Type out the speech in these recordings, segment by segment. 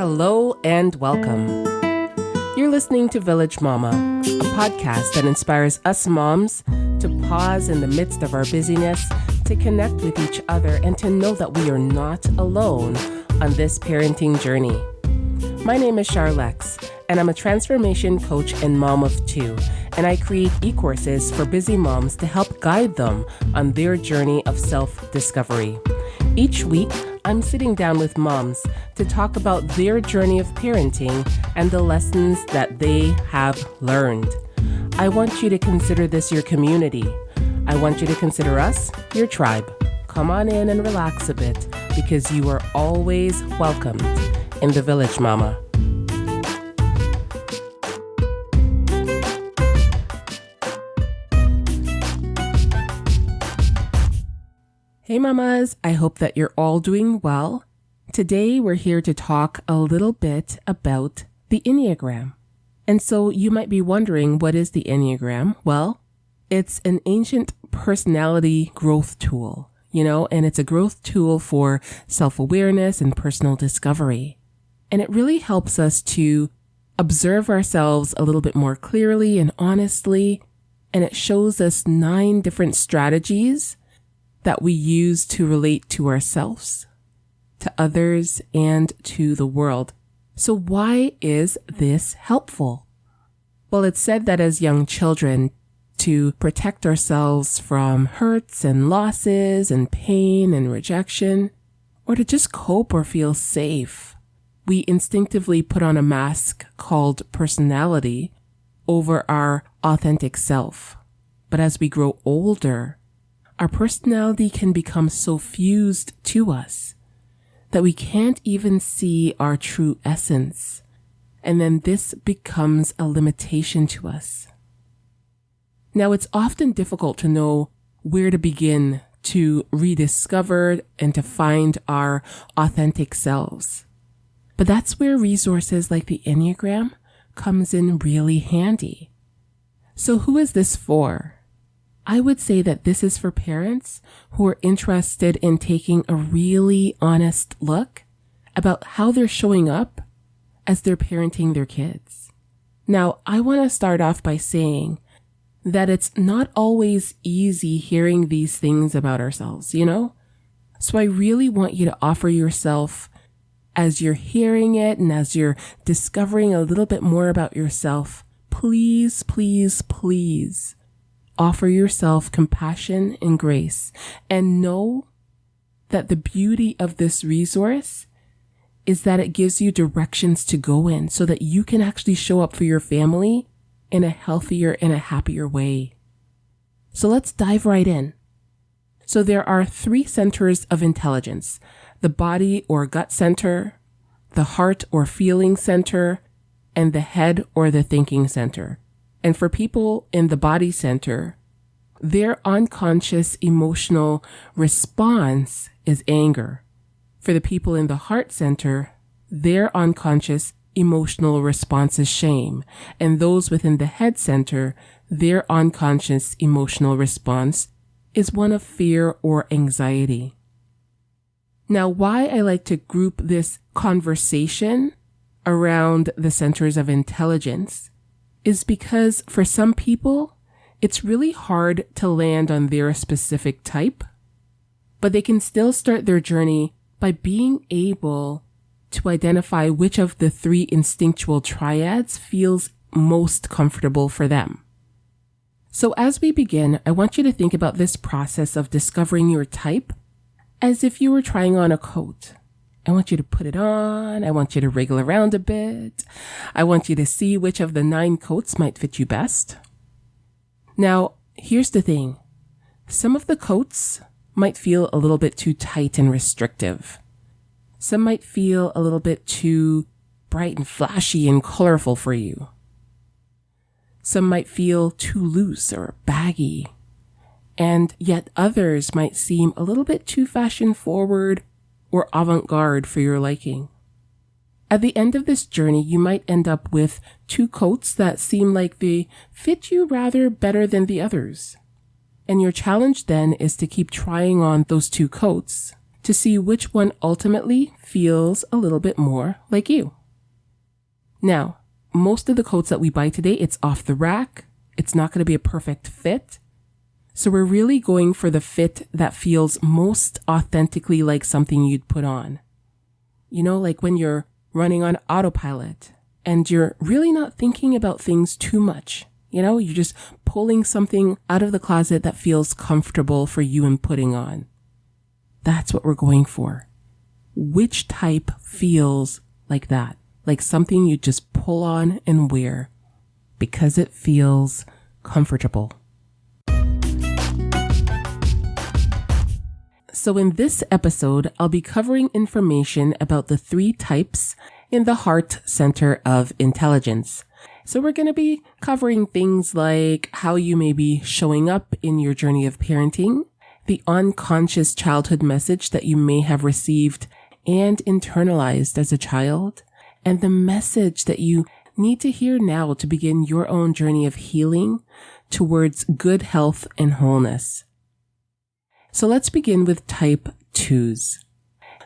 Hello and welcome. You're listening to Village Mama, a podcast that inspires us moms to pause in the midst of our busyness, to connect with each other, and to know that we are not alone on this parenting journey. My name is Char Lekx, and I'm a transformation coach and mom of two, and I create e-courses for busy moms to help guide them on their journey of self-discovery. Each week, I'm sitting down with moms to talk about their journey of parenting and the lessons that they have learned. I want you to consider this your community. I want you to consider us your tribe. Come on in and relax a bit because you are always welcomed in the Village Mama. Hey mamas, I hope that you're all doing well. Today we're here to talk a little bit about the Enneagram. And so you might be wondering, what is the Enneagram? Well, it's an ancient personality growth tool, and it's a growth tool for self-awareness and personal discovery. And it really helps us to observe ourselves a little bit more clearly and honestly. And it shows us 9 different strategies that we use to relate to ourselves, to others, and to the world. So why is this helpful? Well, it's said that as young children, to protect ourselves from hurts and losses and pain and rejection, or to just cope or feel safe, we instinctively put on a mask called personality over our authentic self. But as we grow older, our personality can become so fused to us that we can't even see our true essence. And then this becomes a limitation to us. Now, it's often difficult to know where to begin to rediscover and to find our authentic selves. But that's where resources like the Enneagram comes in really handy. So who is this for? I would say that this is for parents who are interested in taking a really honest look about how they're showing up as they're parenting their kids. Now, I want to start off by saying that it's not always easy hearing these things about ourselves, So I really want you to offer yourself, as you're hearing it and as you're discovering a little bit more about yourself, please, please, please offer yourself compassion and grace, and know that the beauty of this resource is that it gives you directions to go in so that you can actually show up for your family in a healthier and a happier way. So let's dive right in. So there are 3 centers of intelligence: the body or gut center, the heart or feeling center, and the head or the thinking center. And for people in the body center, their unconscious emotional response is anger. For the people in the heart center, their unconscious emotional response is shame. And those within the head center, their unconscious emotional response is one of fear or anxiety. Now, why I like to group this conversation around the centers of intelligence is because for some people, it's really hard to land on their specific type, but they can still start their journey by being able to identify which of the 3 instinctual triads feels most comfortable for them. So as we begin, I want you to think about this process of discovering your type as if you were trying on a coat. I want you to put it on. I want you to wriggle around a bit. I want you to see which of the 9 coats might fit you best. Now, here's the thing. Some of the coats might feel a little bit too tight and restrictive. Some might feel a little bit too bright and flashy and colorful for you. Some might feel too loose or baggy. And yet others might seem a little bit too fashion forward or avant-garde for your liking. At the end of this journey, you might end up with 2 coats that seem like they fit you rather better than the others. And your challenge then is to keep trying on those 2 coats to see which one ultimately feels a little bit more like you. Now, most of the coats that we buy today, it's off the rack. It's not going to be a perfect fit. So we're really going for the fit that feels most authentically like something you'd put on. You know, like when you're running on autopilot and you're really not thinking about things too much. You know, you're just pulling something out of the closet that feels comfortable for you and putting on. That's what we're going for. Which type feels like that? Like something you just pull on and wear because it feels comfortable. So in this episode, I'll be covering information about the 3 types in the heart center of intelligence. So we're going to be covering things like how you may be showing up in your journey of parenting, the unconscious childhood message that you may have received and internalized as a child, and the message that you need to hear now to begin your own journey of healing towards good health and wholeness. So let's begin with type 2s.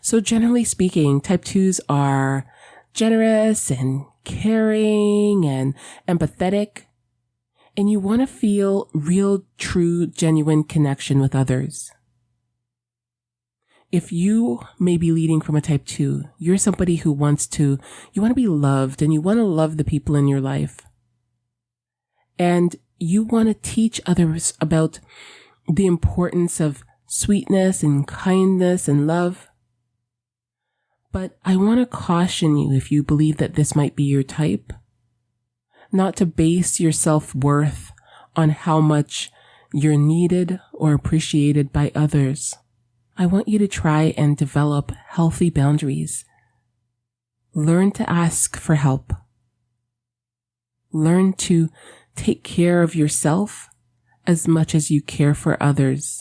So generally speaking, type 2s are generous and caring and empathetic, and you want to feel real, true, genuine connection with others. If you may be leading from a type 2, you're somebody who you want to be loved and you want to love the people in your life. And you want to teach others about the importance of sweetness and kindness and love. But I want to caution you, if you believe that this might be your type, not to base your self-worth on how much you're needed or appreciated by others. I want you to try and develop healthy boundaries. Learn to ask for help. Learn to take care of yourself as much as you care for others.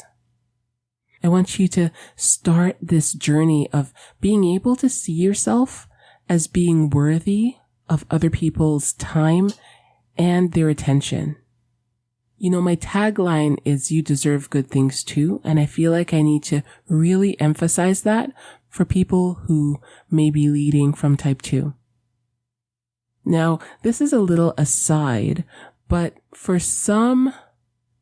I want you to start this journey of being able to see yourself as being worthy of other people's time and their attention. You know, my tagline is "You deserve good things too," and I feel like I need to really emphasize that for people who may be leading from type 2. Now, this is a little aside, but for some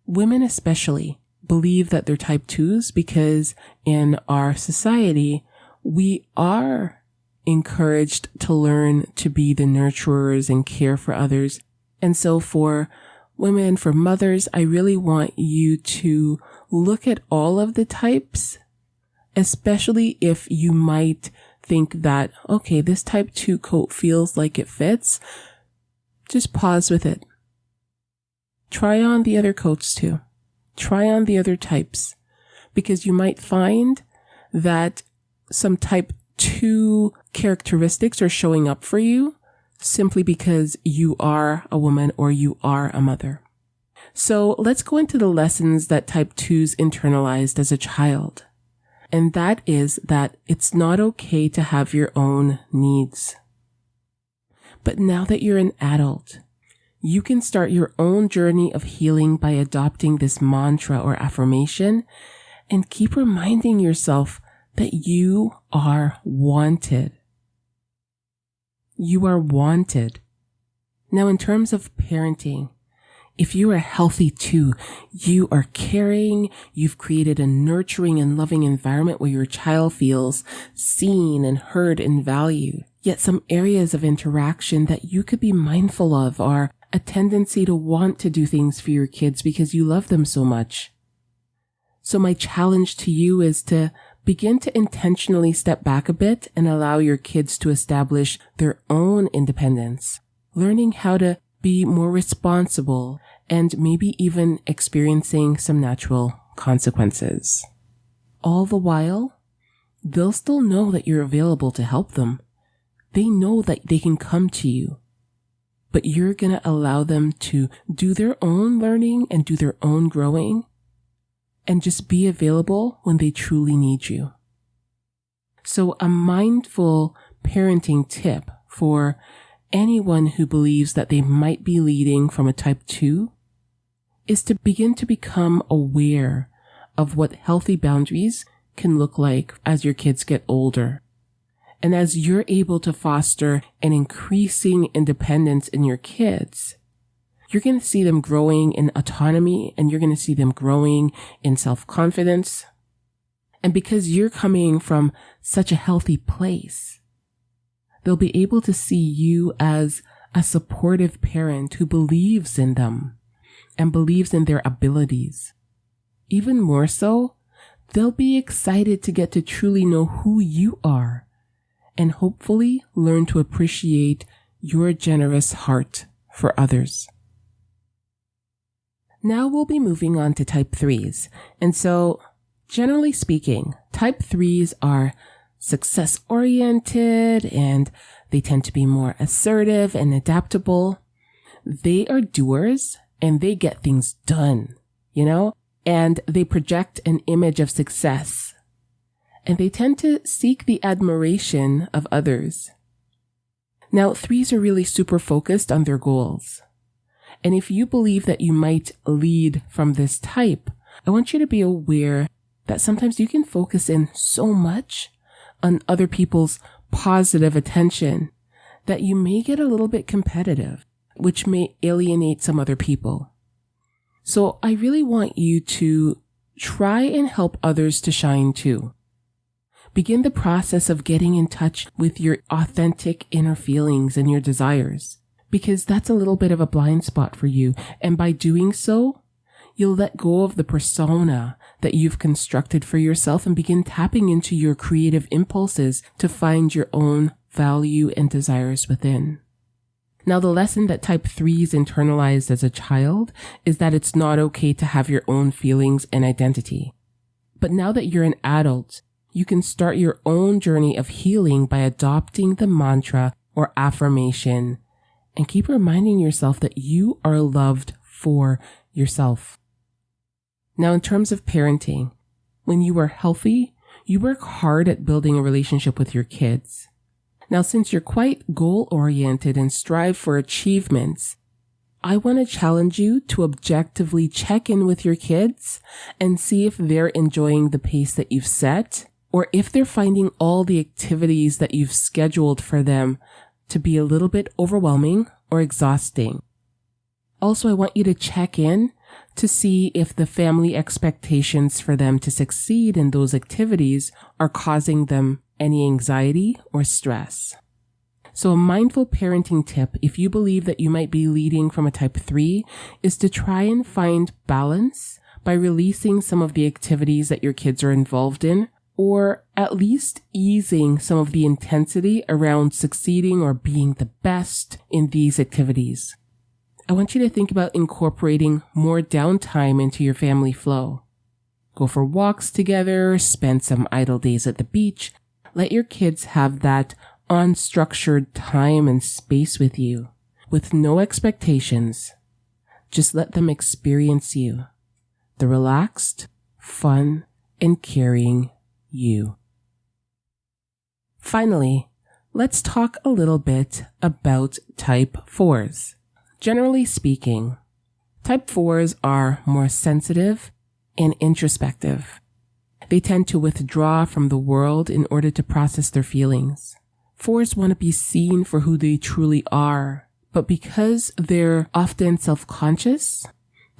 women especially believe that they're type 2s because in our society, we are encouraged to learn to be the nurturers and care for others. And so for women, for mothers, I really want you to look at all of the types, especially if you might think that, okay, this type 2 coat feels like it fits. Just pause with it. Try on the other coats too. Try on the other types, because you might find that some type 2 characteristics are showing up for you simply because you are a woman or you are a mother. So let's go into the lessons that type 2s internalized as a child. And that is that it's not okay to have your own needs. But now that you're an adult, you can start your own journey of healing by adopting this mantra or affirmation and keep reminding yourself that you are wanted. You are wanted. Now, in terms of parenting, if you are healthy too, you are caring, you've created a nurturing and loving environment where your child feels seen and heard and valued. Yet some areas of interaction that you could be mindful of are a tendency to want to do things for your kids because you love them so much. So my challenge to you is to begin to intentionally step back a bit and allow your kids to establish their own independence, learning how to be more responsible and maybe even experiencing some natural consequences. All the while, they'll still know that you're available to help them. They know that they can come to you. But you're going to allow them to do their own learning and do their own growing and just be available when they truly need you. So a mindful parenting tip for anyone who believes that they might be leading from a type 2 is to begin to become aware of what healthy boundaries can look like as your kids get older. And as you're able to foster an increasing independence in your kids, you're going to see them growing in autonomy, and you're going to see them growing in self-confidence. And because you're coming from such a healthy place, they'll be able to see you as a supportive parent who believes in them and believes in their abilities. Even more so, they'll be excited to get to truly know who you are and hopefully learn to appreciate your generous heart for others. Now we'll be moving on to type 3s. And so, generally speaking, type 3s are success-oriented and they tend to be more assertive and adaptable. They are doers and they get things done, and they project an image of success. And they tend to seek the admiration of others. Now, 3s are really super focused on their goals. And if you believe that you might lead from this type, I want you to be aware that sometimes you can focus in so much on other people's positive attention that you may get a little bit competitive, which may alienate some other people. So I really want you to try and help others to shine too. Begin the process of getting in touch with your authentic inner feelings and your desires, because that's a little bit of a blind spot for you. And by doing so, you'll let go of the persona that you've constructed for yourself and begin tapping into your creative impulses to find your own value and desires within. Now, the lesson that type 3s internalized as a child is that it's not okay to have your own feelings and identity. But now that you're an adult, you can start your own journey of healing by adopting the mantra or affirmation and keep reminding yourself that you are loved for yourself. Now, in terms of parenting, when you are healthy, you work hard at building a relationship with your kids. Now, since you're quite goal-oriented and strive for achievements, I want to challenge you to objectively check in with your kids and see if they're enjoying the pace that you've set, or if they're finding all the activities that you've scheduled for them to be a little bit overwhelming or exhausting. Also, I want you to check in to see if the family expectations for them to succeed in those activities are causing them any anxiety or stress. So a mindful parenting tip, if you believe that you might be leading from a type 3, is to try and find balance by releasing some of the activities that your kids are involved in, or at least easing some of the intensity around succeeding or being the best in these activities. I want you to think about incorporating more downtime into your family flow. Go for walks together, spend some idle days at the beach. Let your kids have that unstructured time and space with you, with no expectations. Just let them experience you, the relaxed, fun, and caring you. Finally, let's talk a little bit about type 4s. Generally speaking, type 4s are more sensitive and introspective. They tend to withdraw from the world in order to process their feelings. 4s want to be seen for who they truly are, but because they're often self-conscious,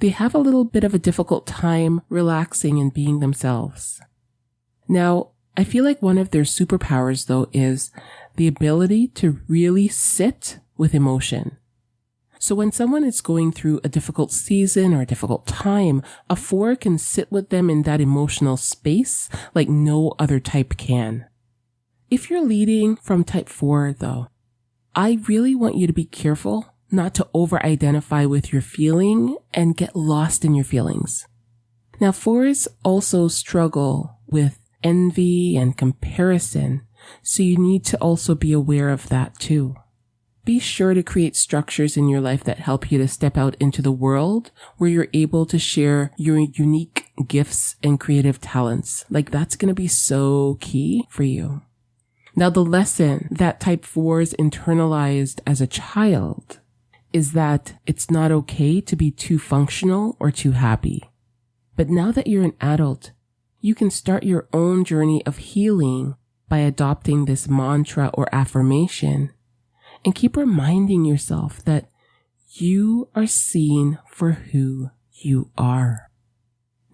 they have a little bit of a difficult time relaxing and being themselves. Now, I feel like one of their superpowers, though, is the ability to really sit with emotion. So when someone is going through a difficult season or a difficult time, a 4 can sit with them in that emotional space like no other type can. If you're leading from type 4, though, I really want you to be careful not to over-identify with your feeling and get lost in your feelings. Now, 4s also struggle with envy and comparison, so you need to also be aware of that too. Be sure to create structures in your life that help you to step out into the world where you're able to share your unique gifts and creative talents. Like, that's going to be so key for you. Now, the lesson that type 4s internalized as a child is that it's not okay to be too functional or too happy. But now that you're an adult, you can start your own journey of healing by adopting this mantra or affirmation and keep reminding yourself that you are seen for who you are.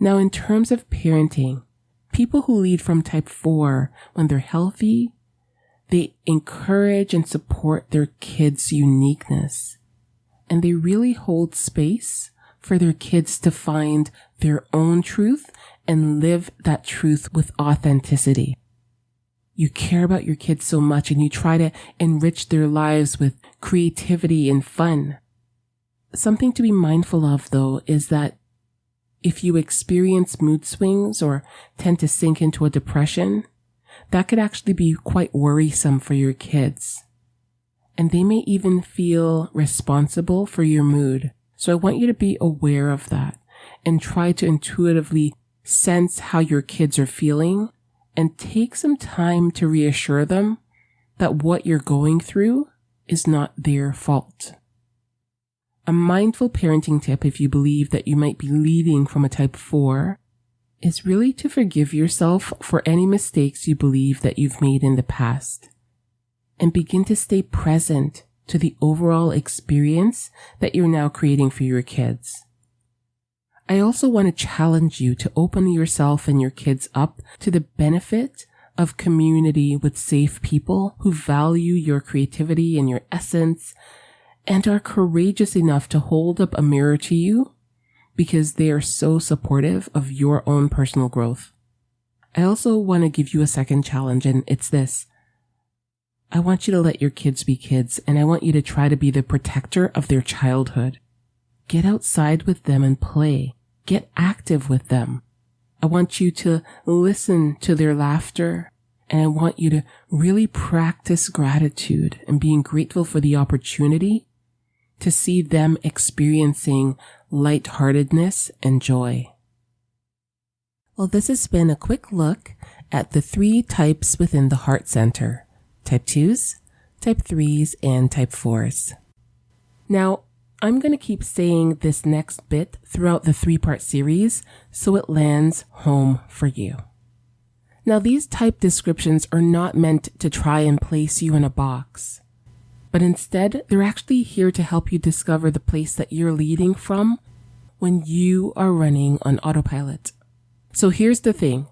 Now, in terms of parenting, people who lead from type 4, when they're healthy, they encourage and support their kids' uniqueness, and they really hold space for their kids to find their own truth and live that truth with authenticity. You care about your kids so much and you try to enrich their lives with creativity and fun. Something to be mindful of, though, is that if you experience mood swings or tend to sink into a depression, that could actually be quite worrisome for your kids. And they may even feel responsible for your mood. So I want you to be aware of that and try to intuitively sense how your kids are feeling and take some time to reassure them that what you're going through is not their fault. A mindful parenting tip, if you believe that you might be leading from a type 4, is really to forgive yourself for any mistakes you believe that you've made in the past and begin to stay present to the overall experience that you're now creating for your kids. I also want to challenge you to open yourself and your kids up to the benefit of community with safe people who value your creativity and your essence and are courageous enough to hold up a mirror to you because they are so supportive of your own personal growth. I also want to give you a second challenge, and it's this. I want you to let your kids be kids, and I want you to try to be the protector of their childhood. Get outside with them and play. Get active with them. I want you to listen to their laughter, and I want you to really practice gratitude and being grateful for the opportunity to see them experiencing lightheartedness and joy. Well, this has been a quick look at the 3 types within the Heart Center: Type 2s, Type 3s, and Type 4s. Now, I'm going to keep saying this next bit throughout the 3-part series so it lands home for you. Now, these type descriptions are not meant to try and place you in a box, but instead, they're actually here to help you discover the place that you're leading from when you are running on autopilot. So here's the thing.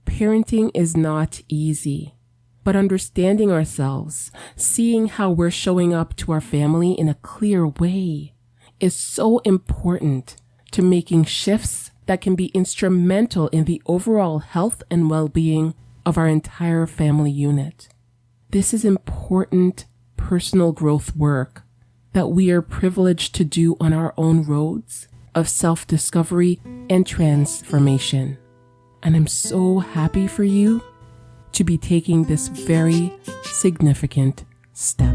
Parenting is not easy, but understanding ourselves, seeing how we're showing up to our family in a clear way is so important to making shifts that can be instrumental in the overall health and well-being of our entire family unit. This is important personal growth work that we are privileged to do on our own roads of self-discovery and transformation. And I'm so happy for you to be taking this very significant step.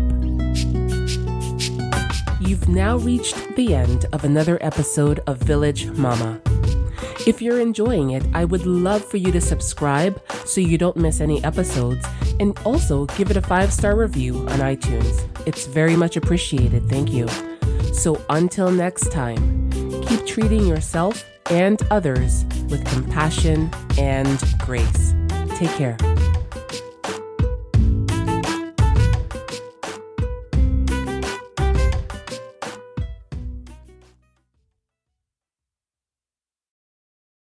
You've now reached the end of another episode of Village Mama. If you're enjoying it, I would love for you to subscribe so you don't miss any episodes, and also give it a 5-star review on iTunes. It's very much appreciated, thank you. So until next time, keep treating yourself and others with compassion and grace. Take care.